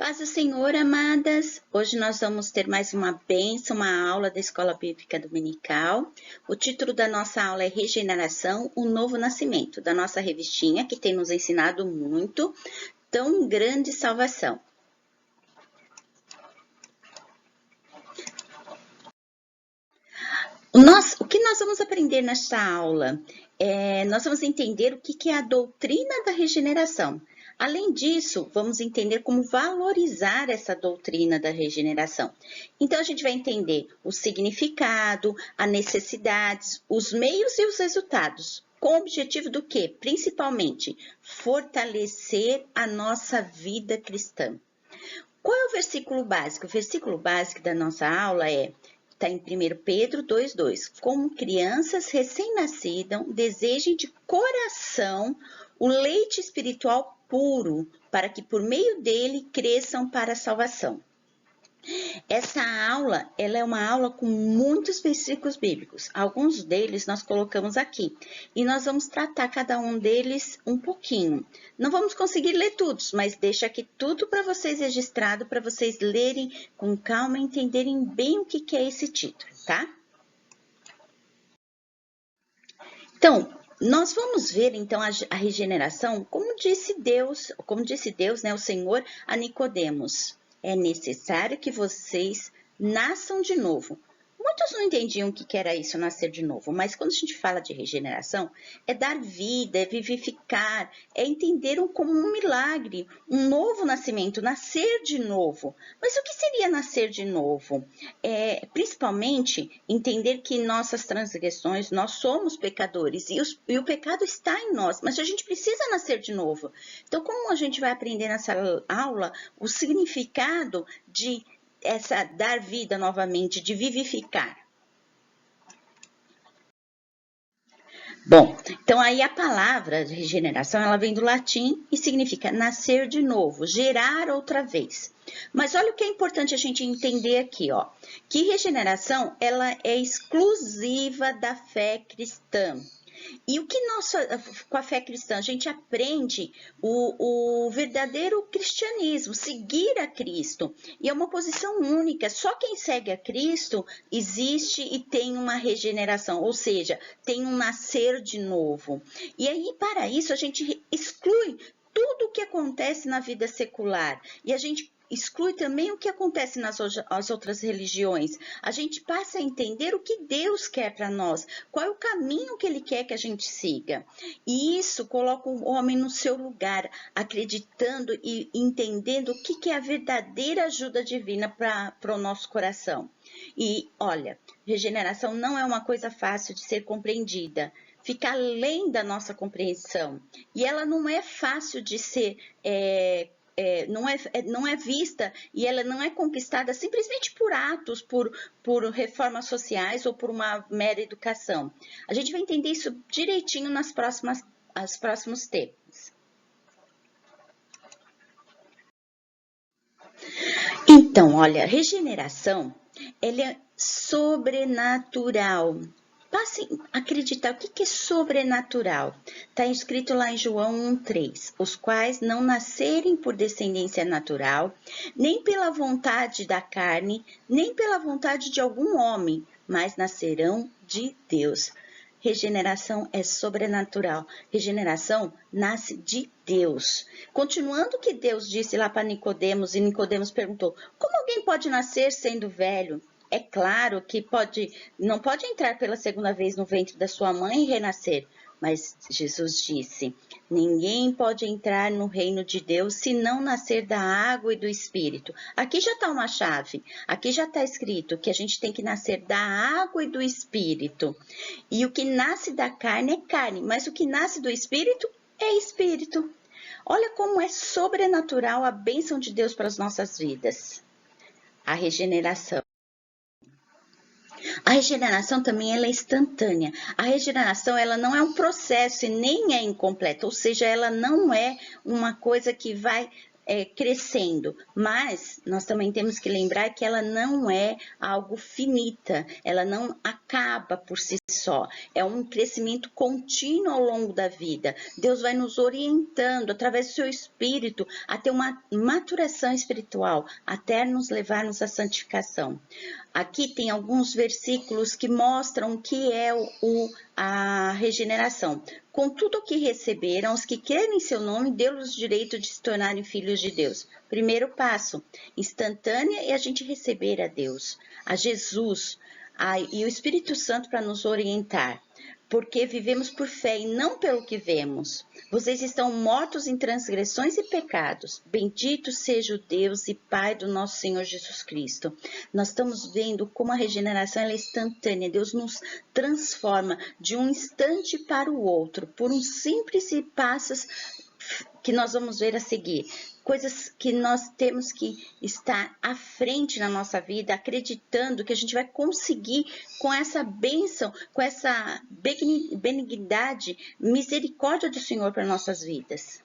Paz do Senhor, amadas! Hoje nós vamos ter mais uma bênção, uma aula da Escola Bíblica Dominical. O título da nossa aula é Regeneração, o Novo Nascimento, da nossa revistinha, que tem nos ensinado muito, Tão Grande Salvação. O que nós vamos aprender nesta aula? Nós vamos entender o que é a doutrina da regeneração. Além disso, vamos entender como valorizar essa doutrina da regeneração. Então, a gente vai entender o significado, as necessidades, os meios e os resultados. Com o objetivo do quê? Principalmente, fortalecer a nossa vida cristã. Qual é o versículo básico? O versículo básico da nossa aula está em 1 Pedro 2,2. Como crianças recém-nascidas, desejem de coração o leite espiritual puro, para que por meio dele cresçam para a salvação. Essa aula, ela é uma aula com muitos versículos bíblicos. Alguns deles nós colocamos aqui. E nós vamos tratar cada um deles um pouquinho. Não vamos conseguir ler todos, mas deixa aqui tudo para vocês registrado, para vocês lerem com calma e entenderem bem o que é esse título, tá? Então, nós vamos ver então a regeneração, como disse Deus, né, o Senhor a Nicodemos. É necessário que vocês nasçam de novo. Muitos não entendiam o que era isso, nascer de novo, mas quando a gente fala de regeneração, é dar vida, é vivificar, é entender como um milagre, um novo nascimento, nascer de novo. Mas o que seria nascer de novo? Principalmente, entender que nossas transgressões, nós somos pecadores e o pecado está em nós, mas a gente precisa nascer de novo. Então, como a gente vai aprender nessa aula o significado de dar vida novamente, de vivificar. Bom, então aí a palavra de regeneração, ela vem do latim e significa nascer de novo, gerar outra vez. Mas olha o que é importante a gente entender aqui, ó, que regeneração, ela é exclusiva da fé cristã. E o que nós, com a fé cristã, a gente aprende o verdadeiro cristianismo, seguir a Cristo. E é uma posição única, só quem segue a Cristo existe e tem uma regeneração, ou seja, tem um nascer de novo. E aí, para isso, a gente exclui tudo o que acontece na vida secular. E a gente exclui também o que acontece nas outras religiões. A gente passa a entender o que Deus quer para nós, qual é o caminho que Ele quer que a gente siga. E isso coloca o homem no seu lugar, acreditando e entendendo o que é a verdadeira ajuda divina para o nosso coração. E olha, regeneração não é uma coisa fácil de ser compreendida. Fica além da nossa compreensão. E ela não é fácil de ser não é vista e ela não é conquistada simplesmente por atos, por reformas sociais ou por uma mera educação. A gente vai entender isso direitinho nos próximos temas. Então, olha, regeneração, ela é sobrenatural. Passem a acreditar o que é sobrenatural. Está escrito lá em João 1,3. Os quais não nascerem por descendência natural, nem pela vontade da carne, nem pela vontade de algum homem, mas nascerão de Deus. Regeneração é sobrenatural. Regeneração nasce de Deus. Continuando o que Deus disse lá para Nicodemos, e Nicodemos perguntou, como alguém pode nascer sendo velho? É claro que não pode entrar pela segunda vez no ventre da sua mãe e renascer. Mas Jesus disse, ninguém pode entrar no reino de Deus se não nascer da água e do Espírito. Aqui já está uma chave. Aqui já está escrito que a gente tem que nascer da água e do Espírito. E o que nasce da carne é carne, mas o que nasce do Espírito é Espírito. Olha como é sobrenatural a bênção de Deus para as nossas vidas. A regeneração. A regeneração também ela é instantânea. A regeneração ela não é um processo e nem é incompleta, ou seja, ela não é uma coisa que vai crescendo, mas nós também temos que lembrar que ela não é algo finita, ela não acaba por si só, é um crescimento contínuo ao longo da vida. Deus vai nos orientando através do seu Espírito a ter uma maturação espiritual, até nos levar-nos à santificação. Aqui tem alguns versículos que mostram o que é a regeneração. Com tudo o que receberam, os que crerem em seu nome, deu-lhes o direito de se tornarem filhos de Deus. Primeiro passo, instantânea, é a gente receber a Deus, a Jesus e o Espírito Santo para nos orientar. Porque vivemos por fé e não pelo que vemos. Vocês estão mortos em transgressões e pecados. Bendito seja o Deus e Pai do nosso Senhor Jesus Cristo. Nós estamos vendo como a regeneração é instantânea. Deus nos transforma de um instante para o outro, por uns simples passos que nós vamos ver a seguir. Coisas que nós temos que estar à frente na nossa vida, acreditando que a gente vai conseguir com essa bênção, com essa benignidade, misericórdia do Senhor para nossas vidas.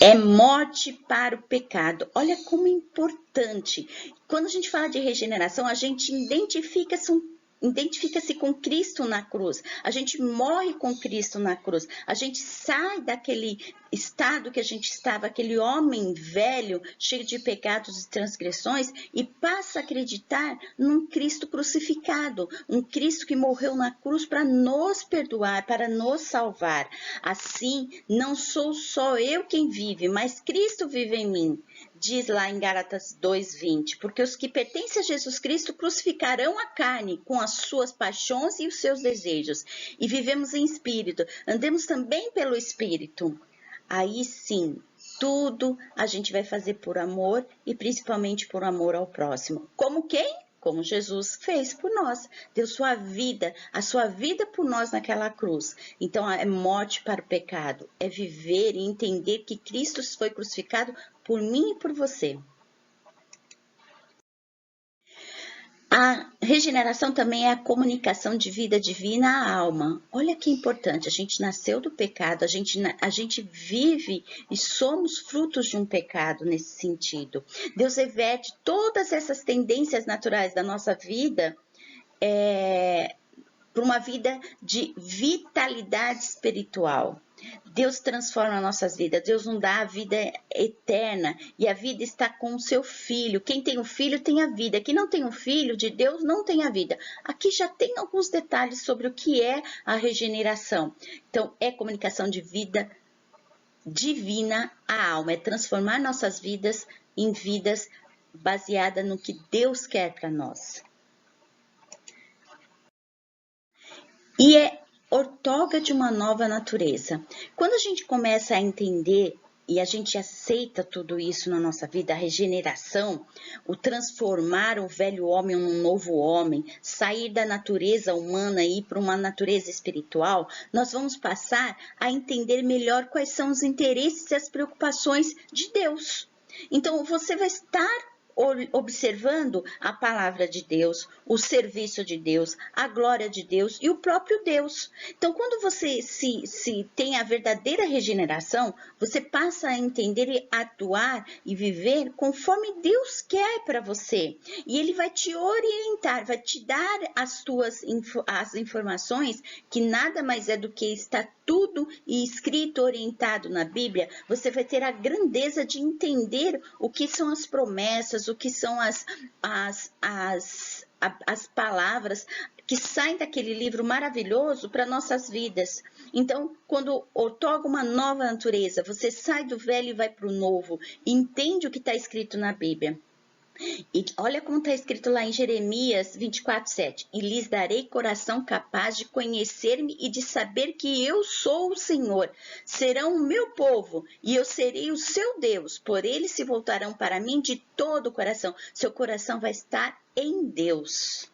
É morte para o pecado. Olha como é importante. Quando a gente fala de regeneração, a gente identifica-se com Cristo na cruz, a gente morre com Cristo na cruz, a gente sai daquele estado que a gente estava, aquele homem velho, cheio de pecados e transgressões, e passa a acreditar num Cristo crucificado, um Cristo que morreu na cruz para nos perdoar, para nos salvar. Assim, não sou só eu quem vive, mas Cristo vive em mim. Diz lá em Gálatas 2:20, porque os que pertencem a Jesus Cristo crucificarão a carne com as suas paixões e os seus desejos. E vivemos em espírito, andemos também pelo espírito. Aí sim, tudo a gente vai fazer por amor e principalmente por amor ao próximo. Como quem? Como Jesus fez por nós, deu a sua vida por nós naquela cruz. Então é morte para o pecado, é viver e entender que Cristo foi crucificado por mim e por você. A regeneração também é a comunicação de vida divina à alma. Olha que importante, a gente nasceu do pecado, a gente vive e somos frutos de um pecado nesse sentido. Deus reverte todas essas tendências naturais da nossa vida para uma vida de vitalidade espiritual. Deus transforma nossas vidas, Deus nos dá a vida eterna e a vida está com o seu Filho. Quem tem um filho tem a vida, quem não tem um filho de Deus não tem a vida. Aqui já tem alguns detalhes sobre o que é a regeneração. Então, é comunicação de vida divina à alma, é transformar nossas vidas em vidas baseadas no que Deus quer para nós. E é outorga de uma nova natureza. Quando a gente começa a entender e a gente aceita tudo isso na nossa vida, a regeneração, o transformar o velho homem num novo homem, sair da natureza humana e ir para uma natureza espiritual, nós vamos passar a entender melhor quais são os interesses e as preocupações de Deus. Então, você vai estar observando a palavra de Deus, o serviço de Deus, a glória de Deus e o próprio Deus. Então, quando você se tem a verdadeira regeneração, você passa a entender e atuar e viver conforme Deus quer para você. E Ele vai te orientar, vai te dar as informações, que nada mais é do que está tudo escrito, orientado na Bíblia. Você vai ter a grandeza de entender o que são as promessas, o que são as palavras que saem daquele livro maravilhoso para nossas vidas. Então, quando outorga uma nova natureza, você sai do velho e vai para o novo, entende o que está escrito na Bíblia. E olha como está escrito lá em Jeremias 24:7. E lhes darei coração capaz de conhecer-me e de saber que eu sou o Senhor. Serão o meu povo e eu serei o seu Deus. Por eles se voltarão para mim de todo o coração. Seu coração vai estar em Deus.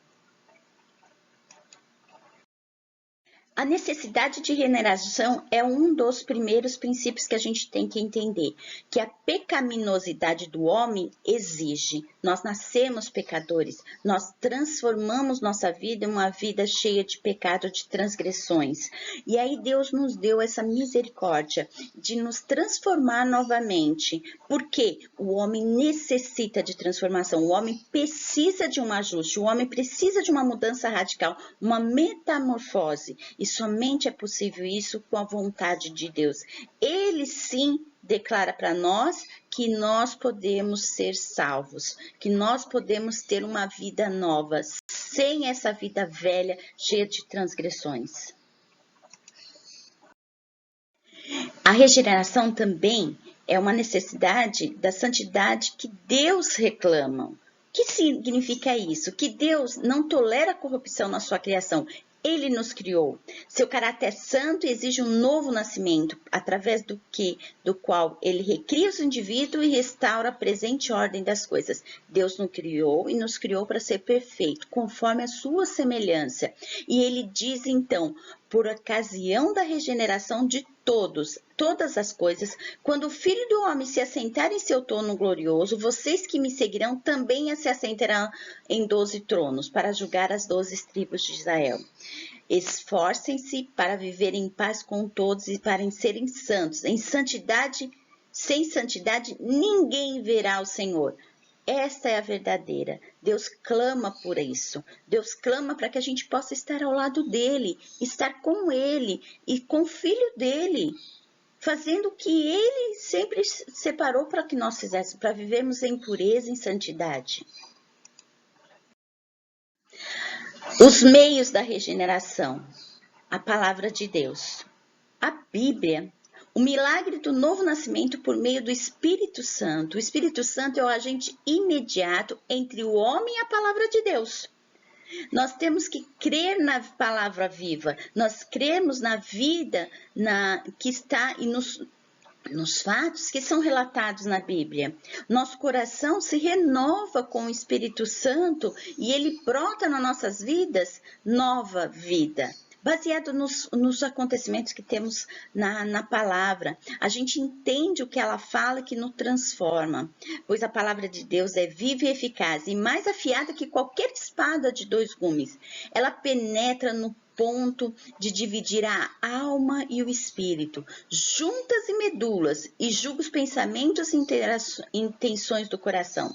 A necessidade de regeneração é um dos primeiros princípios que a gente tem que entender, que a pecaminosidade do homem exige. Nós nascemos pecadores, nós transformamos nossa vida em uma vida cheia de pecado, de transgressões. E aí Deus nos deu essa misericórdia de nos transformar novamente, porque o homem necessita de transformação, o homem precisa de um ajuste, o homem precisa de uma mudança radical, uma metamorfose. E somente é possível isso com a vontade de Deus. Ele sim declara para nós que nós podemos ser salvos, que nós podemos ter uma vida nova, sem essa vida velha, cheia de transgressões. A regeneração também é uma necessidade da santidade que Deus reclama. O que significa isso? Que Deus não tolera a corrupção na sua criação. Ele nos criou. Seu caráter santo exige um novo nascimento, através do qual ele recria os indivíduos e restaura a presente ordem das coisas. Deus nos criou e nos criou para ser perfeito, conforme a sua semelhança. E ele diz então, por ocasião da regeneração de todas as coisas, quando o Filho do Homem se assentar em seu trono glorioso, vocês que me seguirão também se assentarão em 12 tronos, para julgar as 12 tribos de Israel. Esforcem-se para viver em paz com todos e para serem santos. Em santidade, sem santidade, ninguém verá o Senhor. Esta é a verdadeira. Deus clama por isso. Deus clama para que a gente possa estar ao lado dele, estar com ele e com o Filho dele, fazendo o que ele sempre separou para que nós fizéssemos, para vivermos em pureza e em santidade. Os meios da regeneração. A palavra de Deus. A Bíblia. O milagre do novo nascimento por meio do Espírito Santo. O Espírito Santo é o agente imediato entre o homem e a palavra de Deus. Nós temos que crer na palavra viva. Nós cremos na vida que está e nos fatos que são relatados na Bíblia. Nosso coração se renova com o Espírito Santo e ele brota nas nossas vidas nova vida. Baseado nos acontecimentos que temos na palavra. A gente entende o que ela fala que nos transforma, pois a palavra de Deus é viva e eficaz e mais afiada que qualquer espada de 2 gumes. Ela penetra no ponto de dividir a alma e o espírito, juntas e medulas, e julga os pensamentos e intenções do coração.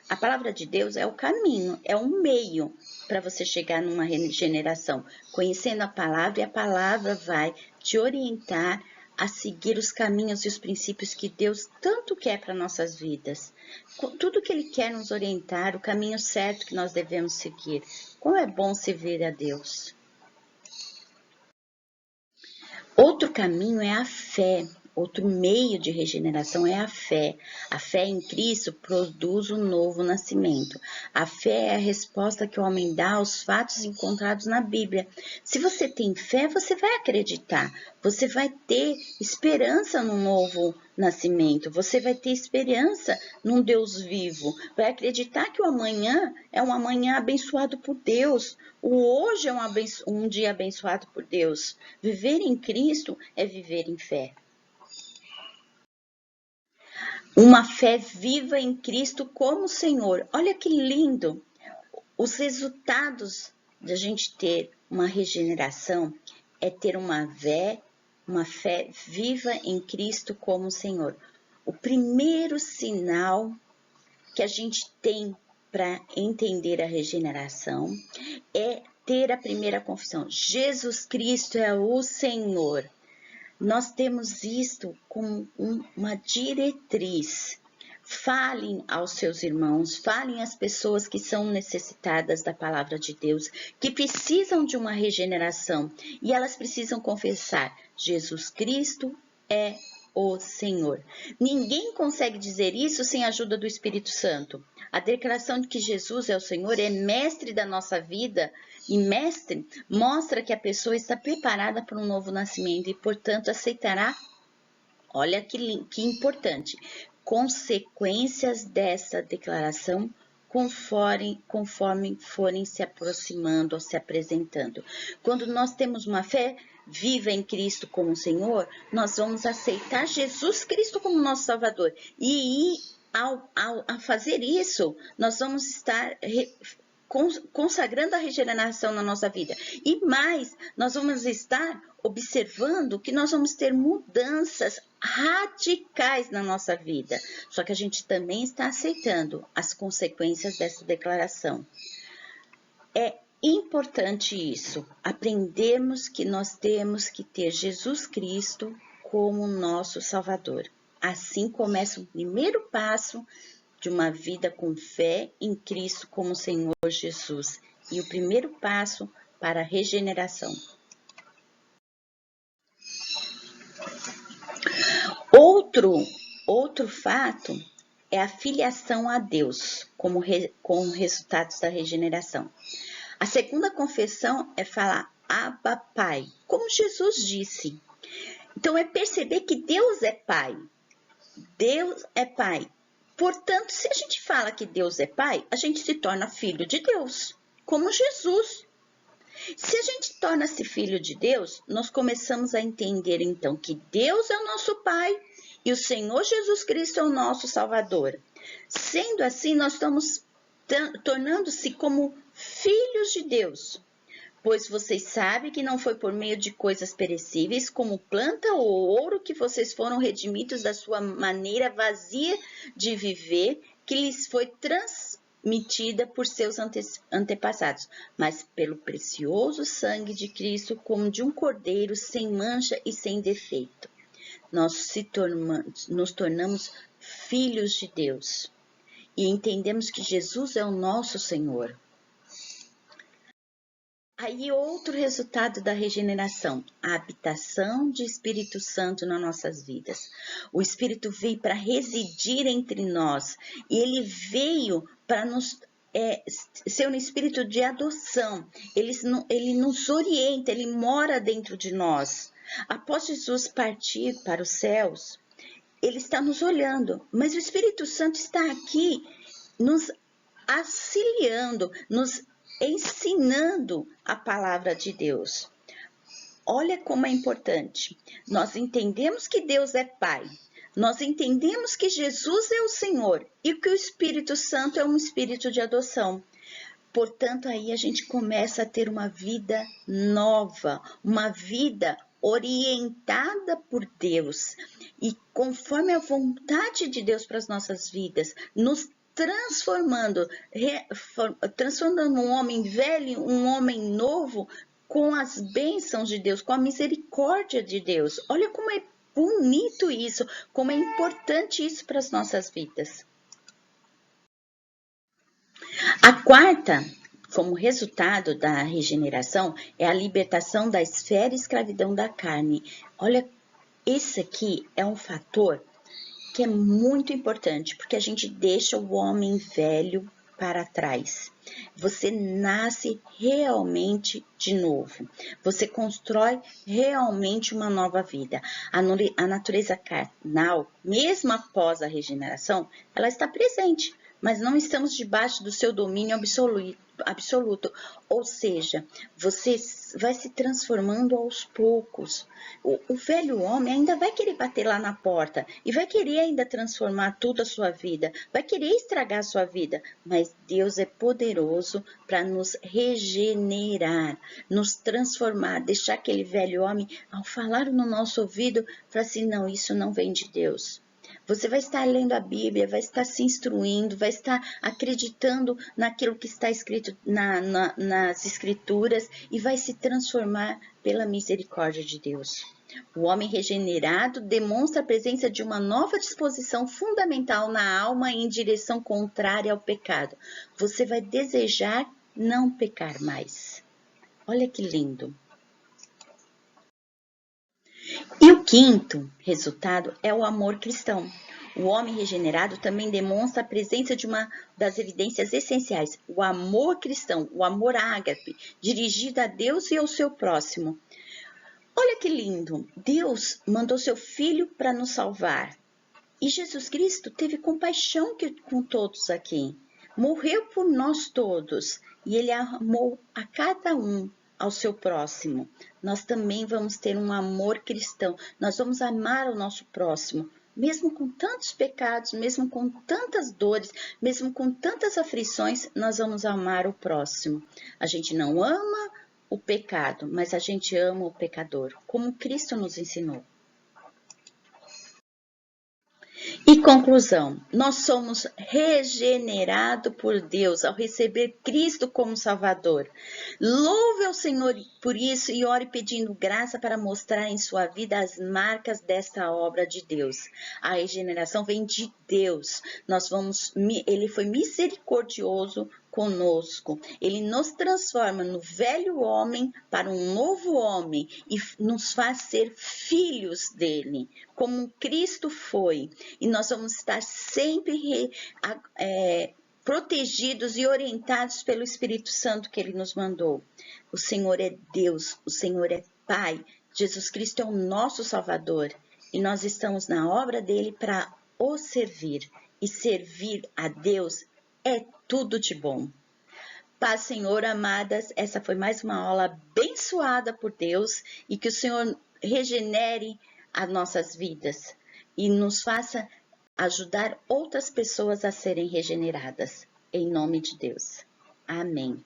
A palavra de Deus é o caminho, é um meio para você chegar numa regeneração. Conhecendo a palavra, e a palavra vai te orientar a seguir os caminhos e os princípios que Deus tanto quer para nossas vidas. Tudo que Ele quer nos orientar, o caminho certo que nós devemos seguir. Como é bom servir a Deus. Outro caminho é a fé. Outro meio de regeneração é a fé. A fé em Cristo produz um novo nascimento. A fé é a resposta que o homem dá aos fatos encontrados na Bíblia. Se você tem fé, você vai acreditar. Você vai ter esperança num novo nascimento. Você vai ter esperança num Deus vivo. Vai acreditar que o amanhã é um amanhã abençoado por Deus. O hoje é um dia abençoado por Deus. Viver em Cristo é viver em fé. Uma fé viva em Cristo como Senhor. Olha que lindo! Os resultados de a gente ter uma regeneração é ter uma fé viva em Cristo como Senhor. O primeiro sinal que a gente tem para entender a regeneração é ter a primeira confissão. Jesus Cristo é o Senhor. Nós temos isto como uma diretriz. Falem aos seus irmãos, falem às pessoas que são necessitadas da palavra de Deus, que precisam de uma regeneração e elas precisam confessar: Jesus Cristo é o Senhor. Ninguém consegue dizer isso sem a ajuda do Espírito Santo. A declaração de que Jesus é o Senhor é mestre da nossa vida. E mestre mostra que a pessoa está preparada para um novo nascimento e, portanto, aceitará, olha que importante, consequências dessa declaração conforme forem se aproximando ou se apresentando. Quando nós temos uma fé viva em Cristo como Senhor, nós vamos aceitar Jesus Cristo como nosso Salvador. E ao fazer isso, nós vamos estar consagrando a regeneração na nossa vida. E mais, nós vamos estar observando que nós vamos ter mudanças radicais na nossa vida. Só que a gente também está aceitando as consequências dessa declaração. É importante isso, aprendermos que nós temos que ter Jesus Cristo como nosso Salvador. Assim começa o primeiro passo de uma vida com fé em Cristo como Senhor Jesus e o primeiro passo para a regeneração. Outro fato é a filiação a Deus com resultados da regeneração. A segunda confissão é falar Abba Pai, como Jesus disse. Então é perceber que Deus é Pai. Deus é Pai. Portanto, se a gente fala que Deus é Pai, a gente se torna filho de Deus, como Jesus. Se a gente torna-se filho de Deus, nós começamos a entender então que Deus é o nosso Pai e o Senhor Jesus Cristo é o nosso Salvador. Sendo assim, nós estamos tornando-se como filhos de Deus. Pois vocês sabem que não foi por meio de coisas perecíveis, como planta ou ouro, que vocês foram redimidos da sua maneira vazia de viver, que lhes foi transmitida por seus antepassados, mas pelo precioso sangue de Cristo, como de um cordeiro sem mancha e sem defeito. Nós nos tornamos filhos de Deus e entendemos que Jesus é o nosso Senhor. Aí outro resultado da regeneração, a habitação de Espírito Santo nas nossas vidas. O Espírito veio para residir entre nós e ele veio para nos ser um espírito de adoção. Ele nos orienta, ele mora dentro de nós. Após Jesus partir para os céus, ele está nos olhando, mas o Espírito Santo está aqui nos auxiliando, nos ensinando a palavra de Deus. Olha como é importante. Nós entendemos que Deus é Pai. Nós entendemos que Jesus é o Senhor e que o Espírito Santo é um espírito de adoção. Portanto, aí a gente começa a ter uma vida nova, uma vida orientada por Deus e conforme a vontade de Deus para as nossas vidas, nos transformando um homem velho, um homem novo, com as bênçãos de Deus, com a misericórdia de Deus. Olha como é bonito isso, como é importante isso para as nossas vidas. A quarta, como resultado da regeneração, é a libertação da esfera e escravidão da carne. Olha, esse aqui é um fator que é muito importante, porque a gente deixa o homem velho para trás. Você nasce realmente de novo. Você constrói realmente uma nova vida. A natureza carnal, mesmo após a regeneração, ela está presente, mas não estamos debaixo do seu domínio absoluto. Ou seja, você vai se transformando aos poucos. O velho homem ainda vai querer bater lá na porta e vai querer ainda transformar tudo a sua vida, vai querer estragar a sua vida, mas Deus é poderoso para nos regenerar, nos transformar, deixar aquele velho homem, ao falar no nosso ouvido, falar assim, não, isso não vem de Deus. Você vai estar lendo a Bíblia, vai estar se instruindo, vai estar acreditando naquilo que está escrito nas Escrituras e vai se transformar pela misericórdia de Deus. O homem regenerado demonstra a presença de uma nova disposição fundamental na alma em direção contrária ao pecado. Você vai desejar não pecar mais. Olha que lindo! E o quinto resultado é o amor cristão. O homem regenerado também demonstra a presença de uma das evidências essenciais, o amor cristão, o amor ágape, dirigido a Deus e ao seu próximo. Olha que lindo! Deus mandou seu Filho para nos salvar. E Jesus Cristo teve compaixão com todos aqui. morreu por nós todos e ele amou a cada um ao seu próximo. Nós também vamos ter um amor cristão, nós vamos amar o nosso próximo, mesmo com tantos pecados, mesmo com tantas dores, mesmo com tantas aflições, nós vamos amar o próximo. A gente não ama o pecado, mas a gente ama o pecador, como Cristo nos ensinou. E conclusão, nós somos regenerados por Deus ao receber Cristo como Salvador. Louve ao Senhor por isso e ore pedindo graça para mostrar em sua vida as marcas desta obra de Deus. A regeneração vem de Deus. Ele foi misericordioso conosco. Ele nos transforma no velho homem para um novo homem e nos faz ser filhos dele, como Cristo foi. E nós vamos estar sempre protegidos e orientados pelo Espírito Santo que ele nos mandou. O Senhor é Deus, o Senhor é Pai. Jesus Cristo é o nosso Salvador e nós estamos na obra dele para o servir. E servir a Deus é tudo de bom. Paz, Senhor, amadas, essa foi mais uma aula abençoada por Deus e que o Senhor regenere as nossas vidas e nos faça ajudar outras pessoas a serem regeneradas. Em nome de Deus. Amém.